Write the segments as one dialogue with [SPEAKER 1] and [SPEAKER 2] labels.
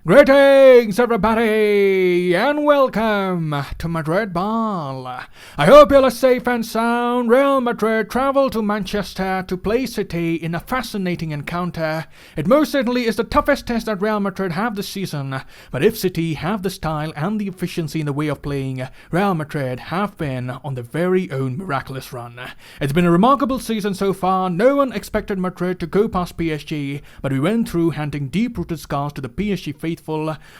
[SPEAKER 1] Greetings everybody and welcome to Madrid Ball. I hope you're safe and sound. Real Madrid travel to Manchester to play City in a fascinating encounter. It most certainly is the toughest test that Real Madrid have this season, but if City have the style and the efficiency in the way of playing, Real Madrid have been on their very own miraculous run. It's been a remarkable season so far. No one expected Madrid to go past PSG, but we went through handing deep-rooted scars to the PSG faithful.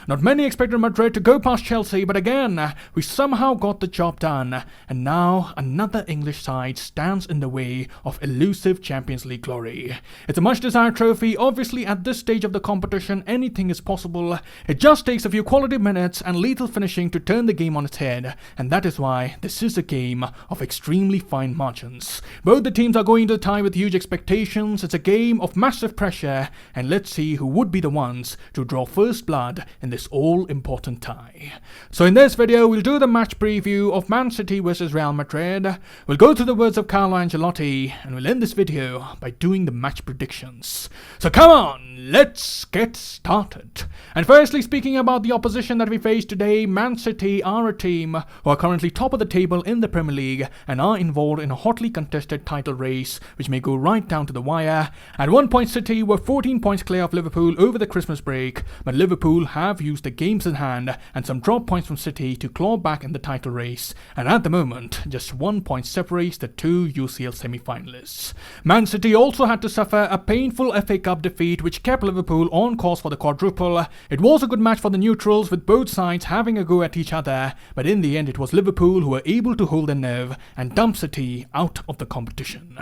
[SPEAKER 1] Not many expected Madrid to go past Chelsea, but again, we somehow got the job done. And now, another English side stands in the way of elusive Champions League glory. It's a much-desired trophy. Obviously, at this stage of the competition, anything is possible. It just takes a few quality minutes and lethal finishing to turn the game on its head. And that is why this is a game of extremely fine margins. Both the teams are going to the tie with huge expectations. It's a game of massive pressure. And let's see who would be the ones to draw first blood in this all-important tie. So in this video, we'll do the match preview of Man City versus Real Madrid. We'll go through the words of Carlo Ancelotti, and we'll end this video by doing the match predictions. So come on, let's get started. And firstly, speaking about the opposition that we face today, Man City are a team who are currently top of the table in the Premier League and are involved in a hotly contested title race, which may go right down to the wire. At one point, City were 14 points clear of Liverpool over the Christmas break, but Liverpool have used the games in hand and some drop points from City to claw back in the title race, and at the moment, just 1 point separates the two UCL semi-finalists. Man City also had to suffer a painful FA Cup defeat which kept Liverpool on course for the quadruple. It was a good match for the neutrals, with both sides having a go at each other, but in the end it was Liverpool who were able to hold their nerve and dump City out of the competition.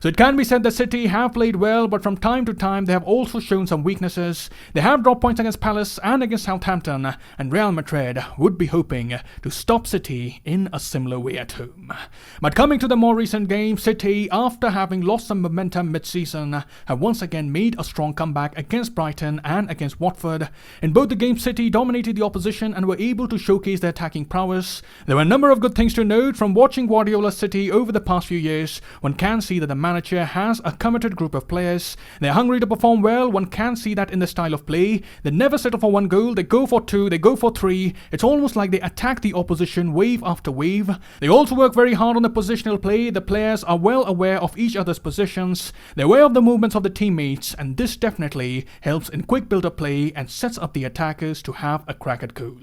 [SPEAKER 1] So it can be said that City have played well, but from time to time they have also shown some weaknesses. They have dropped points against Palace and against Southampton, and Real Madrid would be hoping to stop City in a similar way at home. But coming to the more recent games, City, after having lost some momentum mid-season, have once again made a strong comeback against Brighton and against Watford. In both the games, City dominated the opposition and were able to showcase their attacking prowess. There were a number of good things to note from watching Guardiola's City over the past few years. One can see that the manager has a committed group of players. They're hungry to perform well. One can see that in the style of play. They never settle for one goal, they go for two, they go for three. It's almost like they attack the opposition wave after wave. They also work very hard on the positional play. The players are well aware of each other's positions. They're aware of the movements of the teammates, and this definitely helps in quick build-up play and sets up the attackers to have a crack at goal.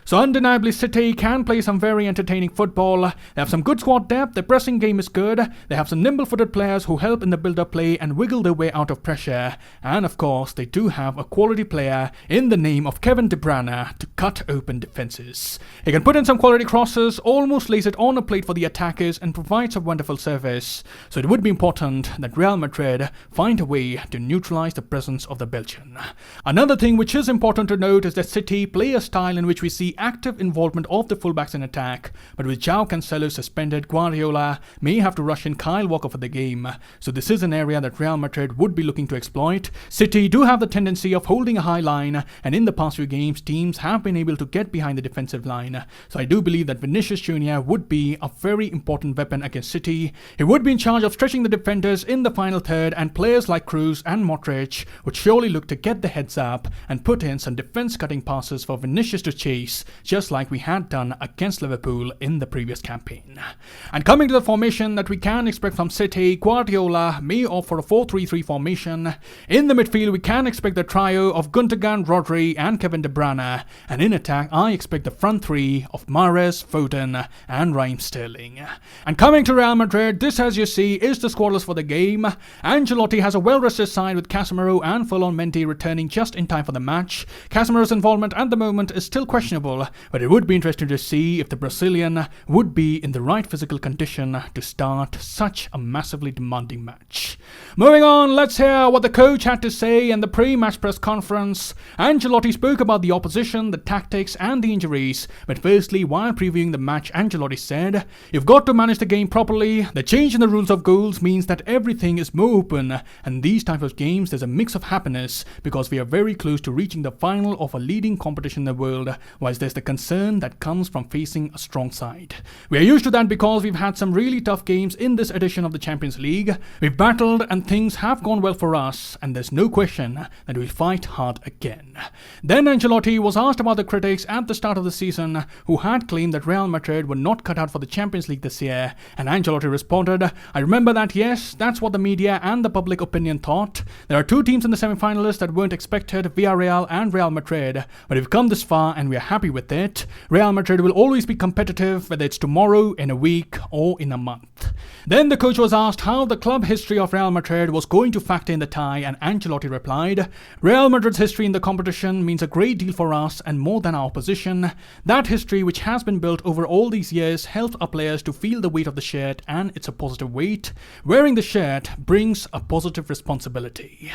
[SPEAKER 1] So undeniably, City can play some very entertaining football. They have some good squad depth, their pressing game is good, they have some nimble-footed players who help in the build-up play and wiggle their way out of pressure, and of course they do have a quality player in the name of Kevin De Bruyne to cut open defenses. He can put in some quality crosses, almost lays it on a plate for the attackers, and provides a wonderful service. So it would be important that Real Madrid find a way to neutralize the presence of the Belgian. Another thing which is important to note is that City play a style in which we see active involvement of the fullbacks in attack, but with João Cancelo suspended, Guardiola may have to rush in Kyle Walker for the game. So this is an area that Real Madrid would be looking to exploit. City do have the tendency of holding a high line, and in the past few games, teams have been able to get behind the defensive line. So I do believe that Vinicius Jr. would be a very important weapon against City. He would be in charge of stretching the defenders in the final third, and players like Kroos and Modric would surely look to get the heads up and put in some defense-cutting passes for Vinicius to chase, just like we had done against Liverpool in the previous campaign. And coming to the formation that we can expect from City, Guardiola may opt for a 4-3-3 formation. In the midfield, we can expect the trio of Gundogan, Rodri and Kevin De Bruyne, and in attack I expect the front three of Mahrez, Foden and Raheem Sterling. And coming to Real Madrid, this as you see is the squad list for the game. Angelotti has a well-rested side with Casemiro and Ferland Mendy returning just in time for the match. Casemiro's involvement at the moment is still questionable, but it would be interesting to see if the Brazilian would be in the right physical condition to start such a massively demanding match. Moving on, let's hear what the coach had to say in the pre-match press conference. Angelotti spoke about the opposition, the tactics and the injuries, but firstly, while previewing the match, Angelotti said, "You've got to manage the game properly. The change in the rules of goals means that everything is more open, and these types of games there's a mix of happiness because we are very close to reaching the final of a leading competition in the world, whilst there's the concern that comes from facing a strong side. We are used to that because we've had some really tough games in this edition of the Champions League. We've battled and things have gone well for us, and there's no question that we'll fight hard again. Then Angelotti was asked about the critics at the start of the season who had claimed that Real Madrid were not cut out for the Champions League this year, and Angelotti responded, "I remember that, yes, that's what the media and the public opinion thought. There are two teams in the semi-finalists that weren't expected, Villarreal and Real Madrid, but we've come this far and we're happy with it. Real Madrid will always be competitive, whether it's tomorrow, in a week, or in a month." Then the coach was asked how the club history of Real Madrid was going to factor in the tie, and Angelotti replied, "Real Madrid's history in the competition means a great deal for us and more than our opposition. That history, which has been built over all these years, helps our players to feel the weight of the shirt, and it's a positive weight. Wearing the shirt brings a positive responsibility."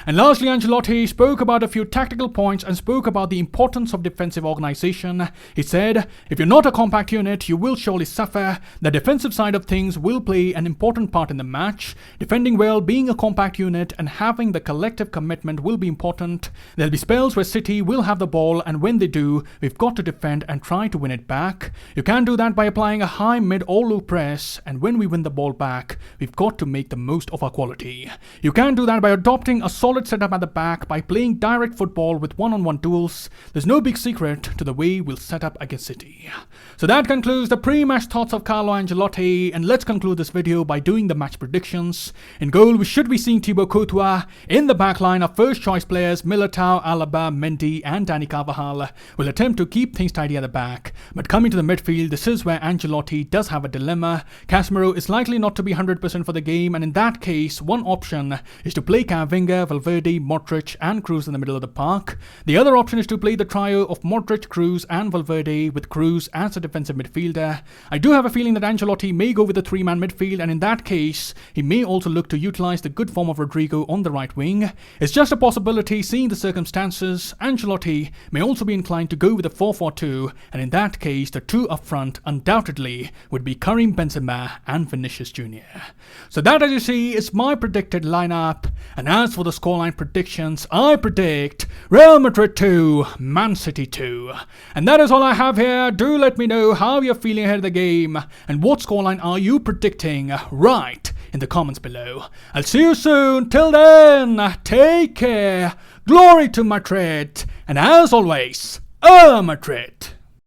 [SPEAKER 1] And lastly, Angelotti spoke about a few tactical points and spoke about the importance of defensive organization. He said, "If you're not a compact unit, you will surely suffer. The defensive side of things will play an important part in the match. Defending well, being a compact unit, and having the collective commitment will be important. There'll be spells where City will have the ball, and when they do, we've got to defend and try to win it back. You can't do that by applying a high, mid, or low press, and when we win the ball back, we've got to make the most of our quality. You can't do that by adopting a solid setup at the back, by playing direct football with one-on-one duels. There's no big secret to the way we'll set up against City." So that concludes the pre-match thoughts of Carlo Ancelotti, and let's conclude this video by doing the match predictions. In goal, we should be seeing Thibaut Courtois. In the backline, our first choice players Militao, Alaba, Mendy and Dani Carvajal will attempt to keep things tidy at the back. But coming to the midfield, this is where Angelotti does have a dilemma. Casemiro is likely not to be 100% for the game, and in that case, one option is to play Camavinga, Valverde, Modric and Kroos in the middle of the park. The other option is to play the trio of Modric, Kroos and Valverde, with Kroos as a defensive midfielder. I do have a feeling that Angelotti may go with a three-man midfield, and in that case, he may also look to utilize the good form of Rodrigo on the right wing. It's just a possibility seeing the circumstances. Angelotti may also be inclined to go with a 4-4-2, and in that case, the two up front undoubtedly would be Karim Benzema and Vinicius Jr. So that, as you see, is my predicted lineup. And as for the scoreline predictions, I predict Real Madrid 2, Man City 2. And that is all I have here. Do let me know how you're feeling ahead of the game, and what scoreline are you predicting right in the comments below. I'll see you soon. Till then, take care. Glory to Madrid. And as always, Madrid.